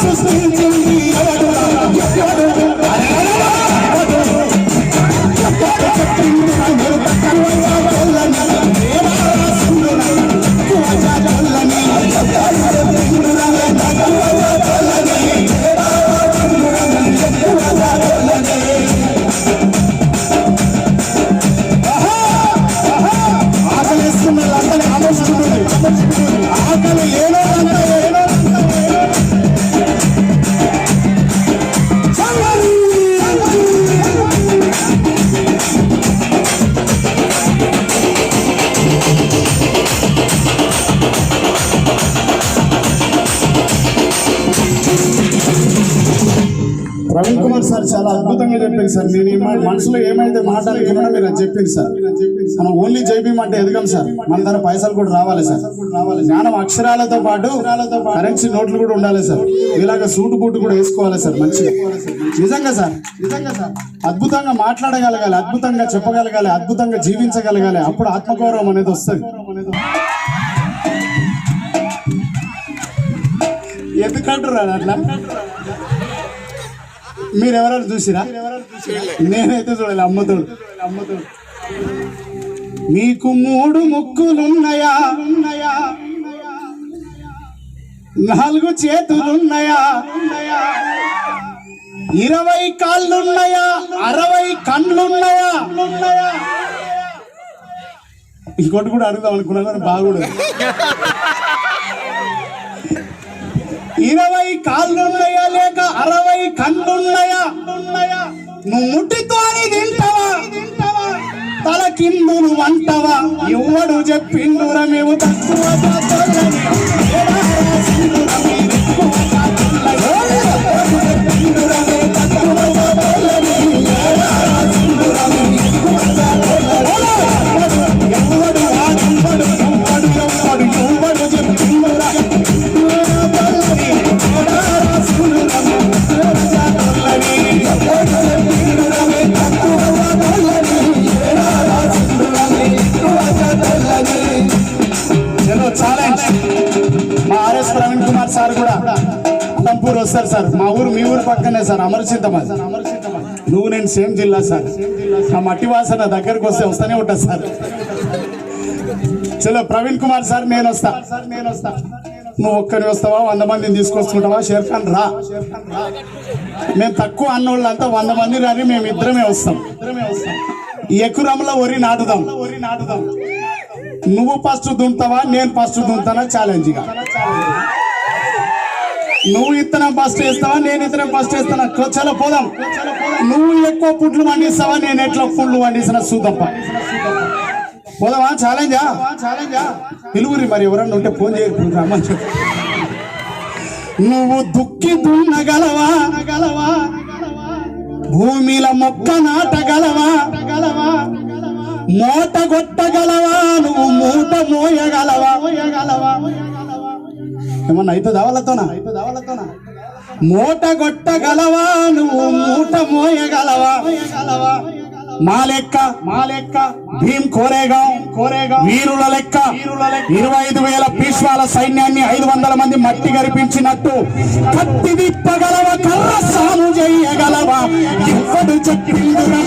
సృష్టించింది ఆకలి ఏదో ప్రవీణ్ కుమార్ సార్ చాలా అద్భుతంగా చెప్పారు సార్. నేను మనసులో ఏమైతే మాట్లాడుకున్నానో మీరు అది చెప్పారు సార్. మనం ఓన్లీ జైబీఎం అంటే ఎదగం సార్, మన దగ్గర పైసలు కూడా రావాలి సార్. జ్ఞానం అక్షరాలతో పాటు కరెన్సీ నోట్లు కూడా ఉండాలి సార్. ఇలాగ సూటు బూటు కూడా వేసుకోవాలి సార్ మంచిగా. నిజంగా సార్ అద్భుతంగా మాట్లాడగలగాలి, అద్భుతంగా చెప్పగలగాలి, అద్భుతంగా జీవించగలగాలి. అప్పుడు ఆత్మగౌరవం అనేది వస్తుంది. ఎందుకంటారు అట్లా? మీరు ఎవరైనా చూసిరా? నేనైతే చూడాలి. అమ్మతోడు మీకు 3 ముక్కులున్నాయా, 4 చేతులున్నాయా, 20 కాళ్ళున్నాయా, 60 కళ్ళున్నాయా? ఇంకోటి కూడా అడుగుదాం అనుకున్నా కానీ బాగుండదు. 20 కాళ్ళున్నాయా లేక 60 కళ్ళున్నాయా? నువ్వు ముట్టితోని తింటావా, తల కిందులు వంటవా? ఎవడు చెప్పిండురా మేము తక్కువ ప్రవీణ్ కుమార్ సార్ కూడా అలంపూర్ వస్తారు సార్. మా ఊరు మీ ఊరు పక్కనే సార్, అమరచింతమా. నువ్వు నేను సేమ్ జిల్లా సార్. నా మట్టి వాసన దగ్గరకు వస్తూనే ఉంటా సార్. చలో ప్రవీణ్ కుమార్ సార్ నేను వస్తా. నువ్వు ఒక్కని వస్తావా, 100 మందిని తీసుకొచ్చుకుంటావా? షేర్ఖాన్ రా. మేము తక్కువ అన్నోళ్ళంతా 100 మంది రాని మేము ఇద్దరమే వస్తాం. ఎకరంలో వరి నాటుదాం. నువ్వు ఫస్ట్ దుంతావా, నేను ఫస్ట్ దుంతానా? ఛాలెంజ్గా. నువ్వు ఇత్తనం ఫస్ట్ వేస్తావా, నేను ఇత్తనం ఫస్ట్ వేస్తానా? చలో పోదాం. నువ్వు ఎక్కువ పుట్లు వండిస్తావా, నేను ఎట్లా పుట్లు వండిస్తున్నా చూద్దాం. పోదామా? ఛాలెంజా? పిలువురి మరి ఎవరన్నా ఉంటే ఫోన్ చేయమని చెప్పు. నువ్వు దుక్కి దున్నగలవా, భూమిల మొక్క నాటగలవా, మూట కొట్టగలవా, నువ్వు మూట మోయగలవా? ఏమన్నా అవుతుందా వాళ్ళతోనా? మూట కొట్టగలవా, నువ్వు మూట మోయగలవా? మా లెక్క భీమ్ కోరేగాం వీరుల లెక్క 25,000 పీష్వాల సైన్యాన్ని 500 మంది మట్టి గరిపించినట్టు కత్తి విప్పగలవ, కర్ర సాము చేయగలవా? ఎవడు చెప్పిండురా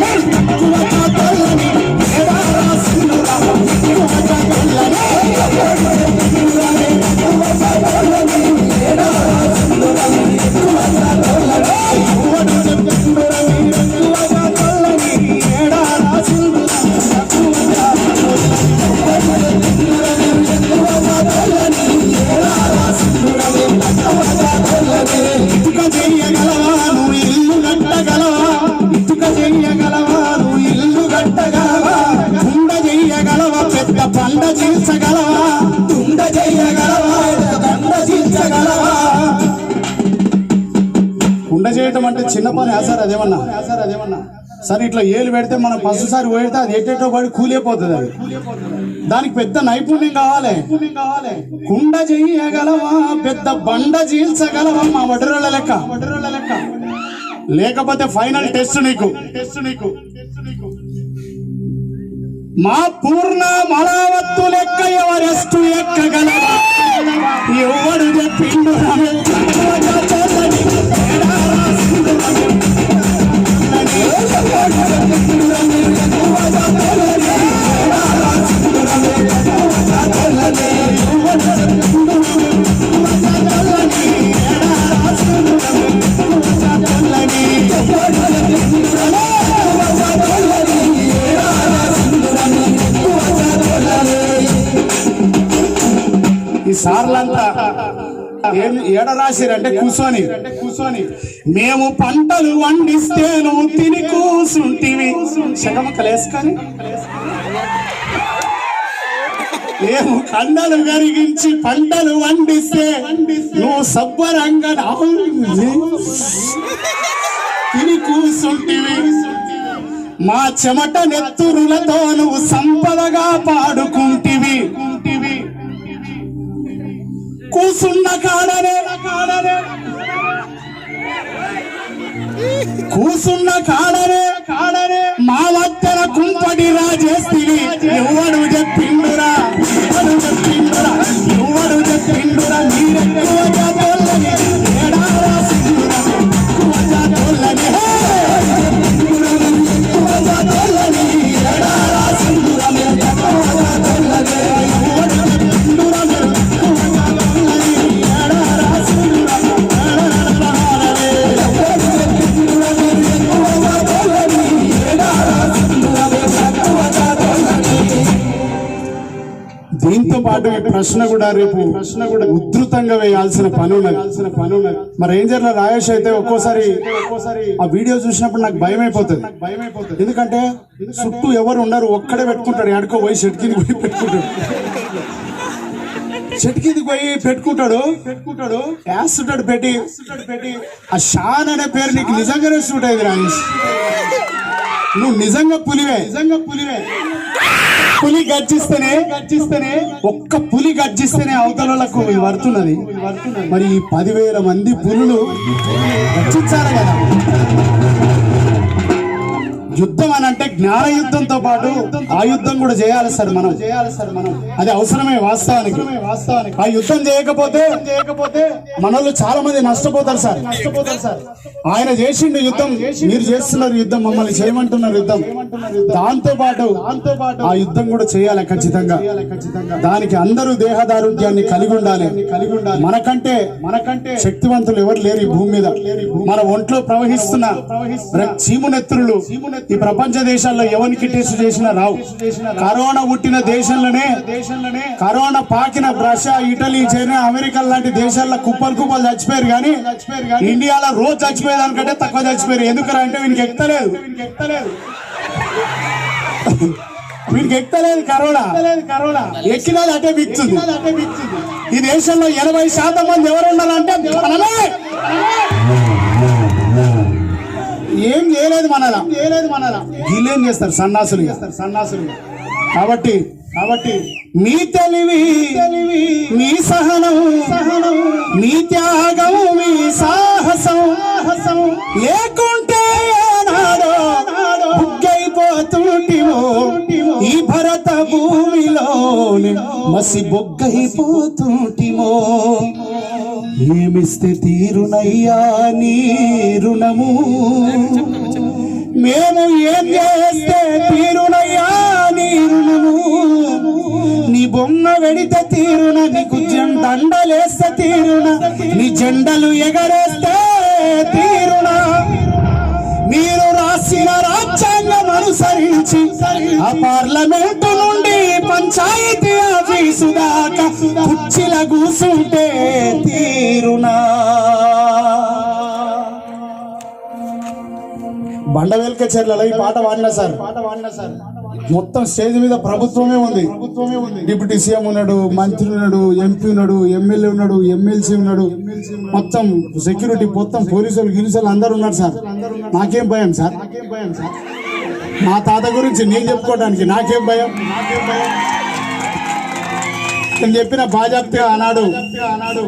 కుండ చేయటం అంటే చిన్న పని సార్. అదేమన్నా సరే ఇట్లా ఏలు పెడితే మనం ఫస్ట్ సారి పోయితే అది ఎట్టేటో పడి కూలిపోతుంది. అది దానికి పెద్ద నైపుణ్యం కావాలి. కుండ చెయ్యగలవా, పెద్ద బండ చీల్చగలవా? మా వడ్రోళ్ళ లెక్క. లేకపోతే ఫైనల్ టెస్ట్ నీకు. మా పూర్ణ మలావత్తు లెక్క ఎవరెస్టు ఎక్కగలవా? ఎవడు చెప్పిండు ఏడ రాసిరంటే కూర్చొని మేము పంటలు వండిస్తే నువ్వు తిని కూసుంటివి శకమకలేసుకొని మేము కండలు కరిగించి పంటలు వండిస్తే నువ్వు సబ్బరంగా తిని కూసుంటివి మా చెమట నెత్తురులతో నువ్వు సంపదగా పాడుకుంటివి కూసున్న కాడనే మా వద్దన కుంపటి రాజేస్తివి ఎవడు చెప్పిండురా మీరెక్కువగా తోలని ఏడారా సింధురా ఎక్కువగా తోలని ఏడారా సింధురా ఎక్కువగా తోలని దీంతో పాటు ఈ ప్రశ్న కూడా ఉధృతంగా వేయాల్సిన పని ఉన్నది. మా రేంజర్ల రాయేష్ అయితే ఒక్కోసారి ఆ వీడియో చూసినప్పుడు నాకు భయం అయిపోతుంది. ఎందుకంటే చుట్టూ ఎవరు ఉండరు, ఒక్కడే పెట్టుకుంటాడు. ఎక్కడికో పోయి షెట్ కింద పోయి పెట్టుకుంటాడు వేస్తుంటాడు పెట్టి ఆ షాన్ అనే పేరు నీకు నిజంగానే సూట్ అయింది రాయేష్. నువ్వు నిజంగా పులివే. పులి గర్జిస్తేనే ఒక్క పులి గర్జిస్తేనే అవతలకు వర్తున్నది. మరి 10,000 మంది పులులు గర్జించాలి కదా. యుద్ధం అని అంటే జ్ఞాన యుద్ధంతో పాటు ఆ యుద్ధం కూడా చేయాలి సార్ మనం. అది అవసరమే వాస్తవానికి. ఆ యుద్ధం చేయకపోతే మనలో చాలా మంది నష్టపోతారు సార్. ఆయన చేసిండు యుద్ధం, మీరు చేస్తున్నారు యుద్ధం, మమ్మల్ని చేయమంటున్నారు యుద్ధం. దాంతో పాటు ఆ యుద్ధం కూడా చేయాలి ఖచ్చితంగా. దానికి అందరూ దేహదారుఢ్యాన్ని కలిగి ఉండాలి. మనకంటే శక్తివంతులు ఎవరు లేరు ఈ భూమి మీద. మన ఒంట్లో ప్రవహిస్తున్న చీమునెత్తులు ఈ ప్రపంచ దేశాల్లో ఎవరికి టెస్ట్ చేసినా రావు. కరోనా పుట్టిన దేశంలోనే, కరోనా పాకిన రష్యా, ఇటలీ, చైనా, అమెరికా లాంటి దేశాల్లో కుప్పలు చచ్చిపోయారు. కానీ ఇండియాలో రోజు చచ్చిపోయేదానికంటే తక్కువ చచ్చిపోయారు. ఎందుకంటే వీనికి ఎక్కలేదు కరోనా. ఎక్కినది అటే బిక్తుంది. ఈ దేశంలో 80% మంది ఎవరు ఉండాలంటే మనమే. ఏం చేయలేదు మనలా. వీళ్ళేం చేస్తారు? సన్నాసులు. కాబట్టి మీ తెలివి, మీ సహనం, మీ త్యాగం, మీ సాహసం లేకుంటే బుగ్గైపోతుంటివో ఈ భరత భూమిలోనే మసి బొగ్గైపోతుంటిమో. ఏమిస్తే తీరునయ్యా నీ రుణము, మేము ఏం చేస్తే తీరునయ్యా నీ రుణము. నీ బొమ్మ వెడితే తీరున, నీకు దండలేస్తే తీరున, నీ జెండలు ఎగరేస్తే తీరున. మీరు రాసిన రాజ్యాంగం అనుసరించి ఆ పార్లమెంటు నుండి పంచాయతీ ఆఫీసు దాకా కుర్చీల కూసుంటే తీరునా. బండవేల్క చెర్లలో ఈ పాట వాడినా సార్. మొత్తం స్టేజ్ మీద ప్రభుత్వమే ఉంది. డిప్యూటీ సీఎం ఉన్నాడు, మంత్రి ఉన్నాడు, ఎంపీ ఉన్నాడు, ఎమ్మెల్యే ఉన్నాడు, ఎమ్మెల్సీ ఉన్నాడు, మొత్తం సెక్యూరిటీ, మొత్తం పోలీసులు గిరిసలు అందరు ఉన్నారు సార్. నాకేం భయం సార్? మా తాత గురించి నేను చెప్పుకోవడానికి నాకేం భయం? నేను చెప్పిన బాజాప్తిగా ఆనాడు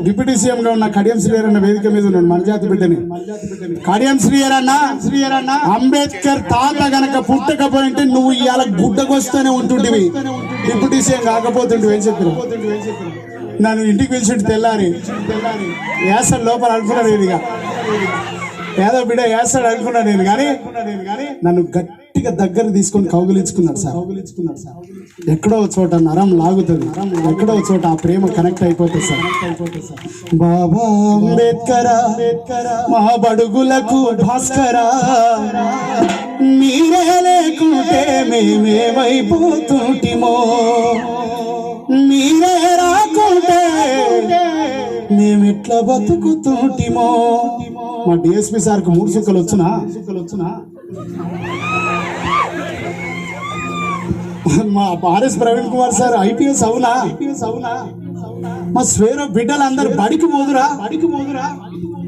డిప్యూటీ సీఎం గా ఉన్న కడియం శ్రీయర్ అన్న వేదిక మీద ఉన్నాడు. మన జాతి బిడ్డని కడియం శ్రీయర్ అన్న అంబేద్కర్ తాత గనక పుట్టకపోయింటే నువ్వు ఇవాళ గుడ్డకొస్తూనే ఉంటుంటివి, డిప్యూటీ సీఎం కాకపోతుంటివి. ఏం చెప్పిన నన్ను ఇంటికి పిలిచి తెల్లారి వేస్తాడు లోపల అనుకున్నాను. ఇదిగా ఏదో బిడ్డ వేస్తాడు అనుకున్నాను నేను. కానీ నన్ను గట్టిగా దగ్గర తీసుకొని కౌగిలించుకున్నాడు సార్. ఎక్కడో చోట నరం లాగుతుంది, ఎక్కడో చోట ఆ ప్రేమ కనెక్ట్ అయిపోతుంది సార్. బాబా అంబేద్కర్ మా బడుగులకు భాస్కరా, మీరే లేకుంటే మేమేమైపోతుంటిమో, మీరే రాకుంటే మేమెట్లా బతుకుతుంటిమో. మా డిఎస్పి సార్కి 3 చుక్కలు వచ్చునా? మా RS Praveen Kumar sir IPS అవునా? మా స్వేర బిడ్డలందరూ బడికి పోదురా.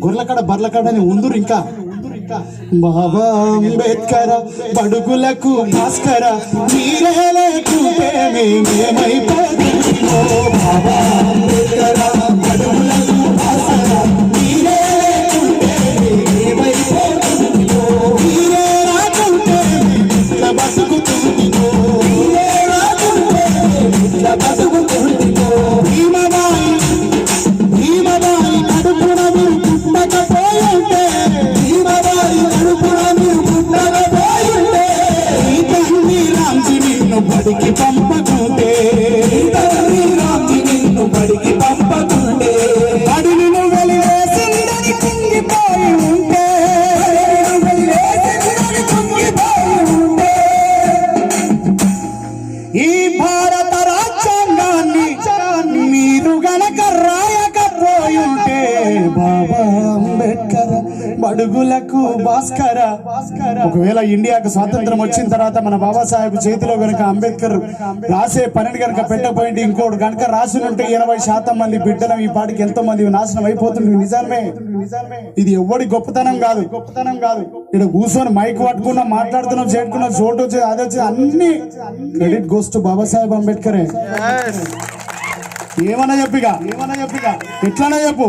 గొర్లకాడ బర్లకాడ అని ఉందురు. ఇంకా బాబా అంబేద్కర్ బడుగులకు భాస్కర మీరే లేకుంటే మేమేమైపోతుందో. బాబా అంబేద్కర్ బడుగులకు భాస్కర మీరే లేకుంటే మేమేమైపోతుందో. మీరే రాకుంటే ఇట్లా బతుకుతుందో. మీరే రాకుంటే ఇట్లా బతుకుతుందో. భీమబాయి కడుపున మీరు పుట్టకపోయింటే, భీమబాయి కడుపున మీరు పుట్టకపోయింటే, ఈ తల్లి రాంజి నిన్ను బడికి పంపకుంటే, ఈ తల్లి రాంజి నిన్ను బడికి పంపకుంటే, బడిని నువ్వు వెలివేసిందని కుంగిపోయి ఉంటే, వెలివేసిందని కుంగిపోయి ఉంటే, ఈ భారత రాజ్యాంగాన్ని మీరు గనక రాయకపోయుంటే, బాబా అంబేద్కర్ బడుగులకు భాస్కర. ఒకవేళ ఇండియాకు స్వాతంత్రం వచ్చిన తర్వాత మన బాబాసాహెబ్ చేతిలో గనక అంబేద్కర్ రాసే పనిని గనక పెట్టకపోయింది, ఇంకోటి గనక రాసి ఉంటే 80% మంది బిడ్డలం ఈ పాటికి ఎంతో మంది నాశనం అయిపోతుంది. నిజమే. ఇది ఎవడి గొప్పతనం కాదు. ఇక్కడ కూర్చొని మైక్ పట్టుకున్నా, మాట్లాడుతున్నాం, చేరుకున్నాం, చోటు వచ్చి అది వచ్చి అన్ని క్రెడిట్ గోస్ టు బాబాసాహెబ్ అంబేద్కరే. ఏమన్నా చెప్పిగా ఎట్లనే చెప్పు.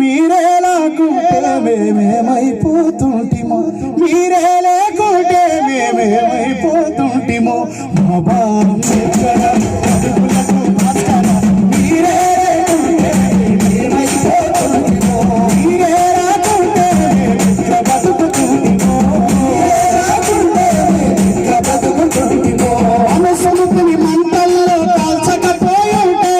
మీరే లేకుంటే మేమేమైపోతుంటిమో. మీరే లేకుంటే మేమేమైపోతుంటిమో. బాబా అంబేద్కర్ బడుగులకు భాస్కర మీరే లేకుంటే మేమేమైపోతుంటిమో. మీరే రాకుంటే ఇట్లా బతుకుతుంటిమో. మీరే రాకుంటే ఇట్లా బతుకుతుంటిమో. అనుసముద్రి మంటల్లో కాల్చకపోయుంటే,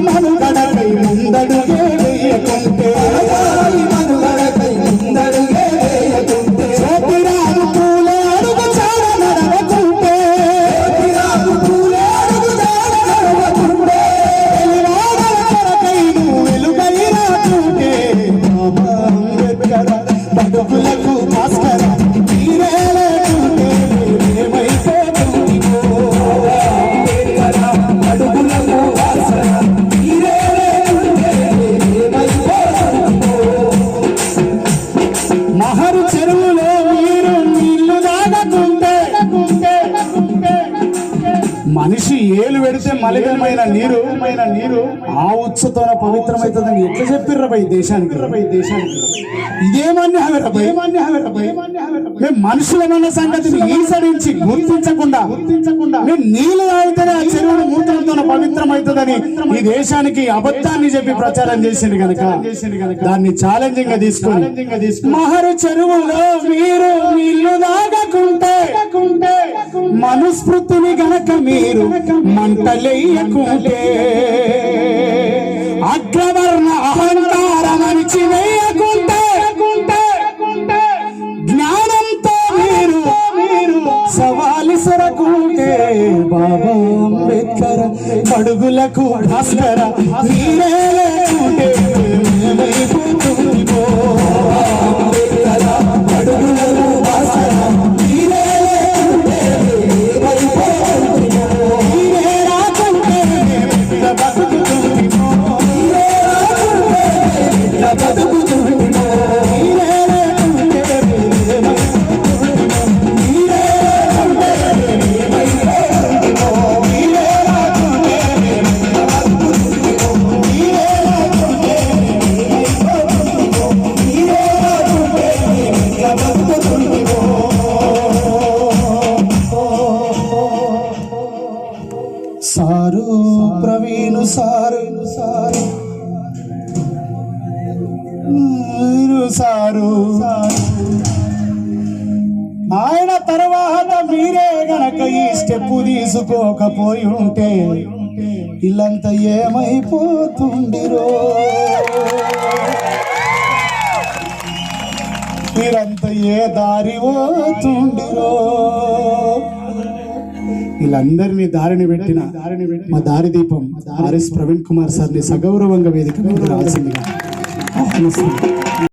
మనుగడకై ముందడుగే వేయకుంటే, సోపిరాలు పూలే అడుగు చాల నడవకుంటే, వెలివాడల కొరకై నువ్వు వెలుగై రాకుంటే, బాబా అంబేద్కర్ బడుగులకు భాస్కర మీరే లేకుంటే మేమైపోతుంటిమో. బడుగులకు భాస్కర మహరు చెరువులో మీరు నీళ్లు తాగకుంటే, మనిషి ఏలు పెడితే మలినమైన నీరు ఆ ఉత్సతో పవిత్రమైతుందని ఎట్లా చెప్పిర్ర భయ్ దేశానికి. ఇదేమన్నా మేము మనుషులమన్న సంగతిని ఈసరించి గుర్తించకుండా మేము నీళ్లు తాగితేనే ఆ చెరువును మూత్రంతో పవిత్రమవుతుందని ఈ దేశానికి అబద్ధాన్ని చెప్పి ప్రచారం చేసింది కనుక దాన్ని ఛాలెంజింగ్ గా తీసుకొని, మహరు చెరువులో మీరు నీళ్లు తాగకుంటే, మనుస్మృతిని గనక మీరు మంటలేయకుంటే, అగ్రవర్ణ అహంకారం అణిచి వేయకుంటే, జ్ఞానంతో మీరు సవాలి సరకుంటే, బాబా అంబేద్కర్ బడుగులకు భాస్కర మీరే లేకుంటే మేమైపోతుంటిమో. బడుగులకు భాస్కర మీరే లేకుంటే మేమైపోతుంటిమో. మీరే రాకుంటే ఇట్లా బతుకుతుంటిమో. మీరే రాకుంటే ఇట్లా బతుకుతుంటిమో. మీరే లేకుంటే మేమైపోతుంటిమో. మీరే రాకుంటే మేమైపోతుంటిమో. మీరే రాకుంటే ఇట్లా బతుకుతుంటిమో. మీరే రాకుంటే మేమైపోతుంటిమో. మీరే రాకుంటే ఇట్లా బతుకుతుంటిమో. సారు ప్రవీణు సారు ఆయన తర్వాత మీరే గనక ఈ స్టెప్ తీసుకోకపోయి ఉంటే ఇల్లంతా ఏమైపోతుండిరో. మీరంతా ఏ దారి పోతుండిరో. వీళ్ళందరినీ దారిని పెట్టిన మా దారి దీపం ఆర్ఎస్ ప్రవీణ్ కుమార్ సార్ని సగౌరవంగా వేదిక మీద రావాల్సిందిగా ఆహ్వానిస్తున్నాను.